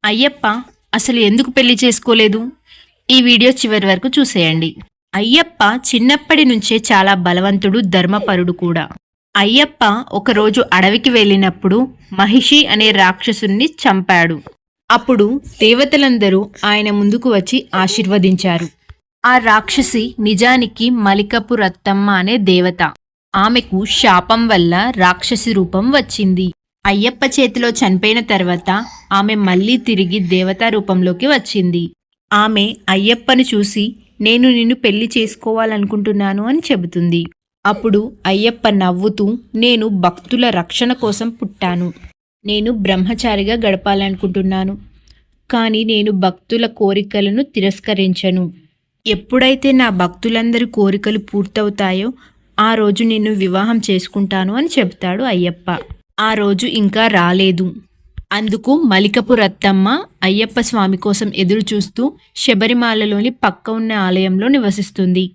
అయ్యప్ప అసలు ఎందుకు పెళ్లి చేసుకోలేదు? ఈ వీడియో చివరి వరకు చూసేయండి. అయ్యప్ప చిన్నప్పటి నుంచే చాలా బలవంతుడు, ధర్మపరుడు కూడా. అయ్యప్ప ఒకరోజు అడవికి వెళ్ళినప్పుడు మహిషి అనే రాక్షసుని చంపాడు. అప్పుడు దేవతలందరూ ఆయన ముందుకు వచ్చి ఆశీర్వదించారు. ఆ రాక్షసి నిజానికి మలికపు రత్తమ్మ అనే దేవత. ఆమెకు శాపం వల్ల రాక్షసి రూపం వచ్చింది. అయ్యప్ప చేతిలో చనిపోయిన తర్వాత ఆమె మళ్ళీ తిరిగి దేవతా రూపంలోకి వచ్చింది. ఆమె అయ్యప్పను చూసి నేను నిన్ను పెళ్లి చేసుకోవాలనుకుంటున్నాను అని చెబుతుంది. అప్పుడు అయ్యప్ప నవ్వుతూ నేను భక్తుల రక్షణ కోసం పుట్టాను. నేను బ్రహ్మచారిగా గడపాలనుకుంటున్నాను. కానీ నేను భక్తుల కోరికలను తిరస్కరించను. ఎప్పుడైతే నా భక్తులందరి కోరికలు పూర్తవుతాయో ఆ రోజు నిన్ను వివాహం చేసుకుంటాను అని చెబుతాడు అయ్యప్ప. ఆ రోజు ఇంకా రాలేదు. అందుకు మలికపు రత్తమ్మ అయ్యప్ప స్వామి కోసం ఎదురు చూస్తూ శబరిమలలోని పక్క ఉన్న ఆలయంలో నివసిస్తుంది.